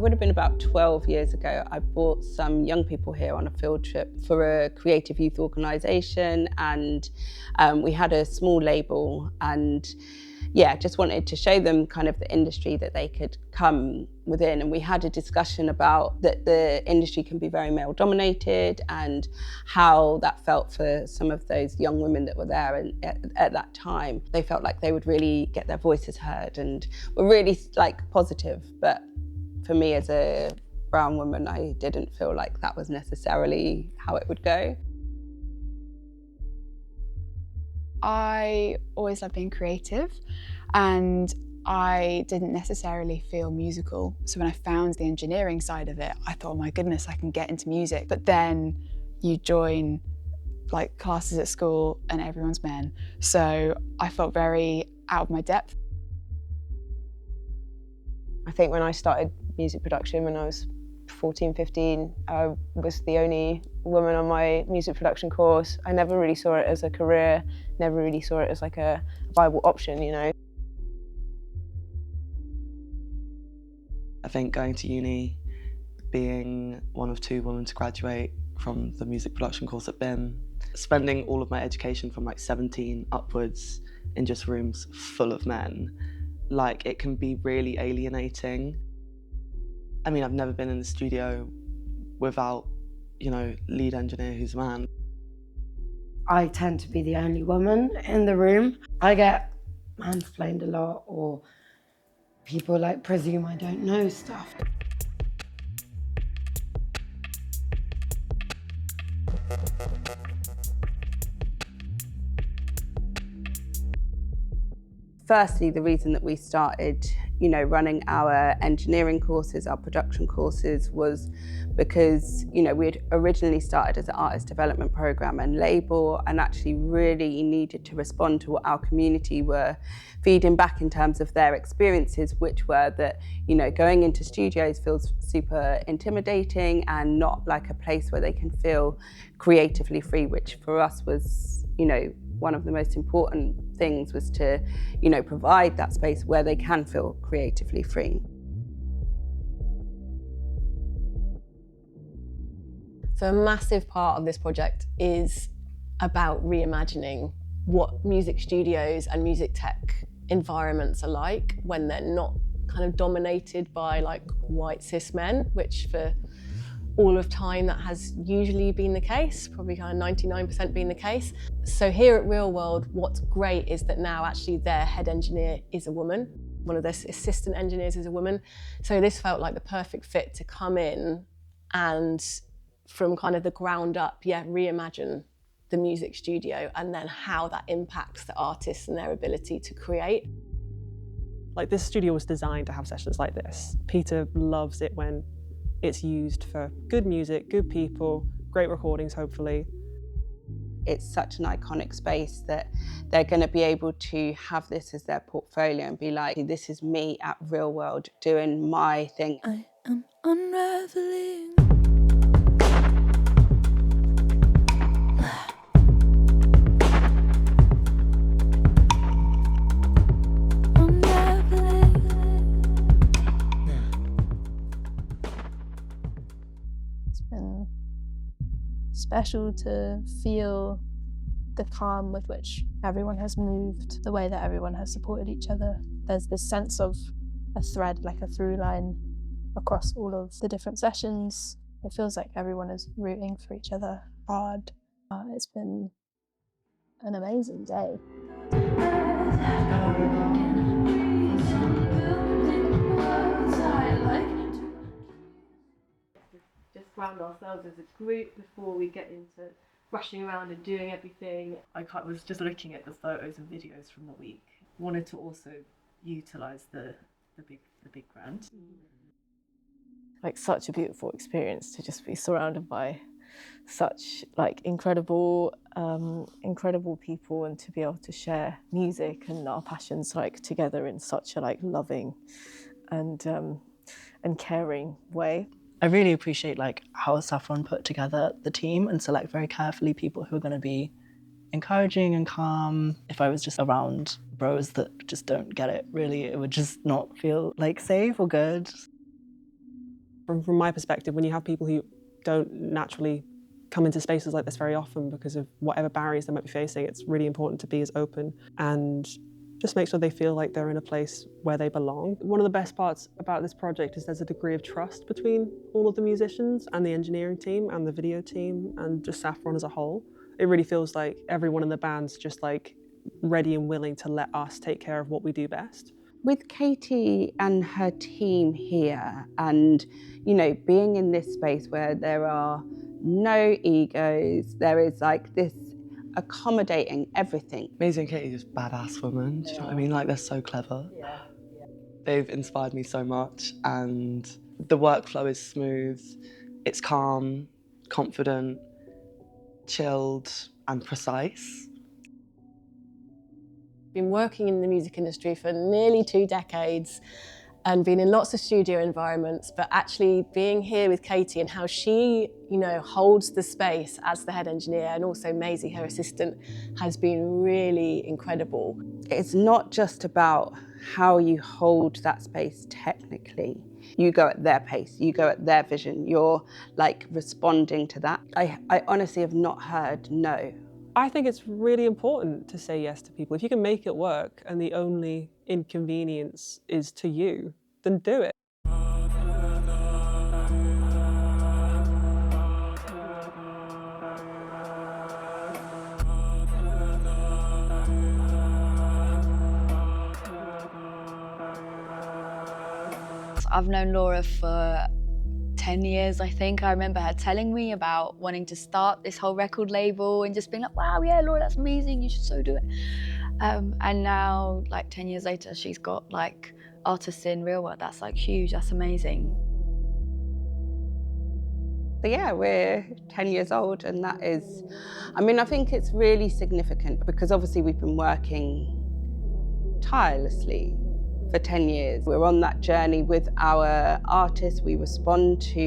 would have been about 12 years ago. I brought some young people here on a field trip for a creative youth organisation, and we had a small label, and yeah, just wanted to show them kind of the industry that they could come within. And we had a discussion about that the industry can be very male dominated and how that felt for some of those young women that were there. And at that time, they felt like they would really get their voices heard and were really like positive. But for me as a brown woman, I didn't feel like that was necessarily how it would go. I always loved being creative, and I didn't necessarily feel musical. So when I found the engineering side of it, I thought, oh my goodness, I can get into music. But then you join like classes at school and everyone's men. So I felt very out of my depth. I think when I started music production when I was 14, 15, I was the only woman on my music production course. I never really saw it as a career, never really saw it as like a viable option, you know. I think going to uni, being one of 2 women to graduate from the music production course at BIM, spending all of my education from like 17 upwards in just rooms full of men, like it can be really alienating. I mean, I've never been in the studio without, you know, lead engineer who's a man. I tend to be the only woman in the room. I get mansplained a lot, or people like presume I don't know stuff. Firstly, the reason that we started, you know, running our engineering courses, our production courses, was because, you know, we had originally started as an artist development program and label, and actually really needed to respond to what our community were feeding back in terms of their experiences, which were that, you know, going into studios feels super intimidating and not like a place where they can feel creatively free, which for us was, you know, one of the most important things was to, you know, provide that space where they can feel creatively free. So a massive part of this project is about reimagining what music studios and music tech environments are like when they're not kind of dominated by like white cis men, which for all of time that has usually been the case, probably kind of 99% being the case. So here at Real World, what's great is that now actually their head engineer is a woman. One of their assistant engineers is a woman. So this felt like the perfect fit to come in and from kind of the ground up, yeah, reimagine the music studio and then how that impacts the artists and their ability to create. Like, this studio was designed to have sessions like this. Peter loves it when it's used for good music, good people, great recordings, hopefully. It's such an iconic space that they're going to be able to have this as their portfolio and be like, this is me at Real World doing my thing. I am unraveling. Special to feel the calm with which everyone has moved, the way that everyone has supported each other. There's this sense of a thread, like a through line across all of the different sessions. It feels like everyone is rooting for each other hard. It's been an amazing day. Just ground ourselves as a group before we get into rushing around and doing everything. I was just looking at the photos and videos from the week. Wanted to also utilise the big grant. Like, such a beautiful experience to just be surrounded by such like incredible people, and to be able to share music and our passions like together in such a like loving and caring way. I really appreciate like how Saffron put together the team and select very carefully people who are going to be encouraging and calm. If I was just around bros that just don't get it, really, it would just not feel like safe or good. From my perspective, when you have people who don't naturally come into spaces like this very often because of whatever barriers they might be facing, it's really important to be as open and just make sure they feel like they're in a place where they belong. One of the best parts about this project is there's a degree of trust between all of the musicians and the engineering team and the video team and just Saffron as a whole. It really feels like everyone in the band's just like ready and willing to let us take care of what we do best. With Katie and her team here and, you know, being in this space where there are no egos, there is like this accommodating everything. Maisy and Katie are just badass women, do you know what I mean? Like, they're so clever. Yeah. They've inspired me so much, and the workflow is smooth, it's calm, confident, chilled, and precise. Been working in the music industry for nearly 2 decades and been in lots of studio environments, but actually being here with Katie and how she, you know, holds the space as the head engineer, and also Maisy, her assistant, has been really incredible. It's not just about how you hold that space technically. You go at their pace, you go at their vision, you're like responding to that. I honestly have not heard no. I think it's really important to say yes to people. If you can make it work and the only inconvenience is to you, then do it. I've known Laura for 10 years, I think. I remember her telling me about wanting to start this whole record label and just being like, wow, yeah, Laura, that's amazing, you should so do it. And now, like 10 years later, she's got like artists in real world. That's like huge, that's amazing. So yeah, we're 10 years old, and that is, I mean, I think it's really significant because obviously we've been working tirelessly for 10 years. We're on that journey with our artists. We respond to,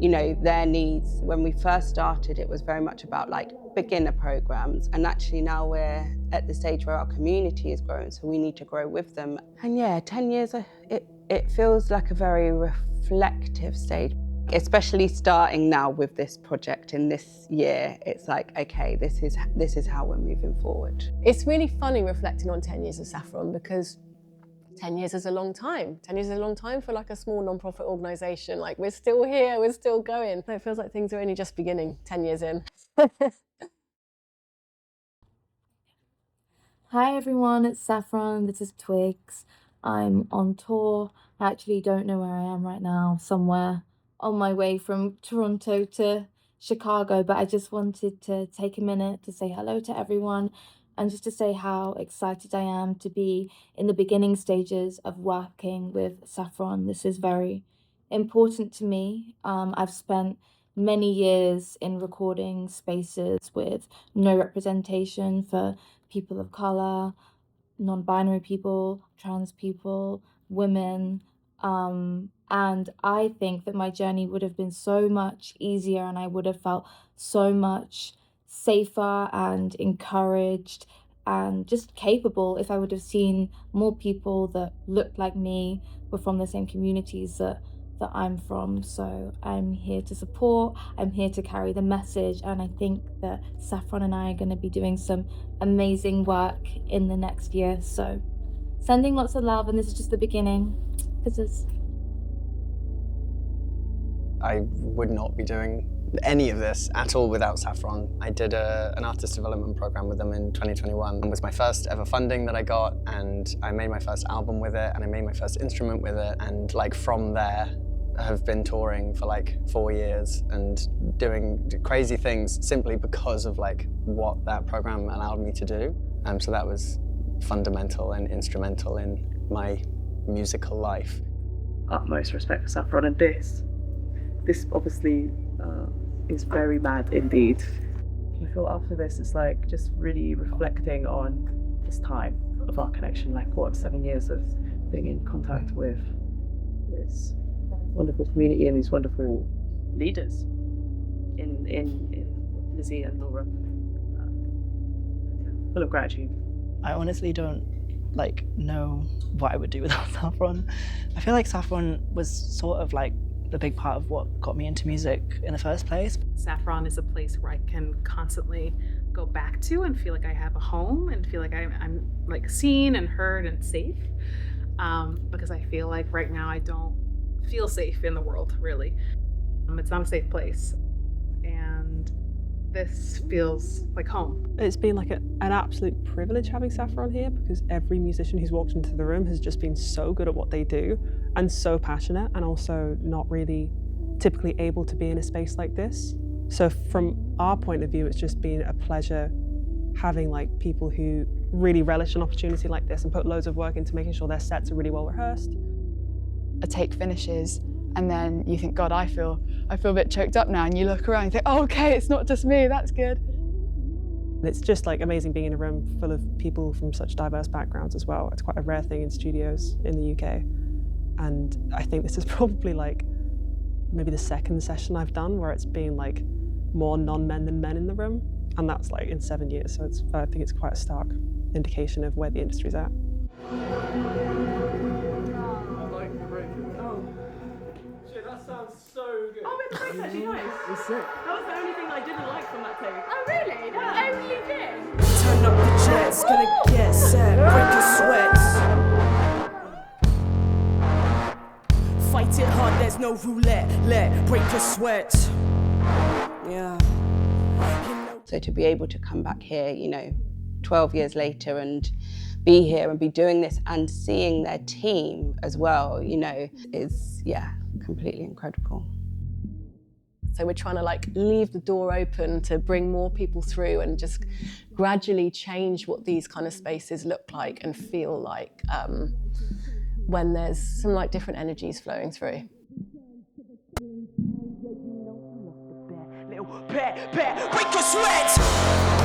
you know, their needs. When we first started, it was very much about like beginner programs, and actually now we're at the stage where our community is growing, so we need to grow with them. And yeah, 10 years, it feels like a very reflective stage. Especially starting now with this project in this year, it's like, okay, this is how we're moving forward. It's really funny reflecting on 10 years of Saffron, because 10 years is a long time. 10 years is a long time for like a small non-profit organisation. Like, we're still here, we're still going. It feels like things are only just beginning 10 years in. Hi everyone, it's Saffron, this is Twigs. I'm on tour. I actually don't know where I am right now, somewhere on my way from Toronto to Chicago, but I just wanted to take a minute to say hello to everyone and just to say how excited I am to be in the beginning stages of working with Saffron. This is very important to me. I've spent many years in recording spaces with no representation for people of colour, non-binary people, trans people, women, and I think that my journey would have been so much easier and I would have felt so much safer and encouraged and just capable if I would have seen more people that looked like me, were from the same communities that I'm from. So I'm here to support, I'm here to carry the message, and I think that Saffron and I are going to be doing some amazing work in the next year. So sending lots of love, and this is just the beginning. I would not be doing any of this at all without Saffron. I did an artist development program with them in 2021. It was my first ever funding that I got, and I made my first album with it, and I made my first instrument with it, and like from there have been touring for like 4 years and doing crazy things simply because of like what that program allowed me to do. So that was fundamental and instrumental in my musical life. Utmost respect for Saffron, and this obviously is very mad indeed. I feel after this it's like just really reflecting on this time of our connection, like what, 7 years of being in contact with this wonderful community and these wonderful leaders in Lizzy and Laura. Full of gratitude. I honestly don't know what I would do without Saffron. I feel like Saffron was sort of like a big part of what got me into music in the first place. Saffron is a place where I can constantly go back to and feel like I have a home and feel like I'm like seen and heard and safe, because I feel like right now I don't feel safe in the world, really. It's not a safe place, and this feels like home. It's been like an absolute privilege having Saffron here, because every musician who's walked into the room has just been so good at what they do and so passionate, and also not really typically able to be in a space like this. So from our point of view, it's just been a pleasure having like people who really relish an opportunity like this and put loads of work into making sure their sets are really well rehearsed. A take finishes, and then you think, God, I feel a bit choked up now, and you look around and think, oh, okay, it's not just me, that's good. It's just like amazing being in a room full of people from such diverse backgrounds as well. It's quite a rare thing in studios in the UK. And I think this is probably like maybe the second session I've done where it's been like more non-men than men in the room. And that's like in 7 years. So I think it's quite a stark indication of where the industry's at. Oh, the break's actually nice. It's sick. That was the only thing I didn't like from that take. Oh, really? That only bit? Turn up the jets, gonna get set, break your sweats. Fight it hard, there's no roulette, break your sweats. Yeah. So to be able to come back here, you know, 12 years later and be here and be doing this and seeing their team as well, you know, is, yeah, completely incredible. So we're trying to like leave the door open to bring more people through and just gradually change what these kind of spaces look like and feel like when there's some like different energies flowing through. Break your sweats!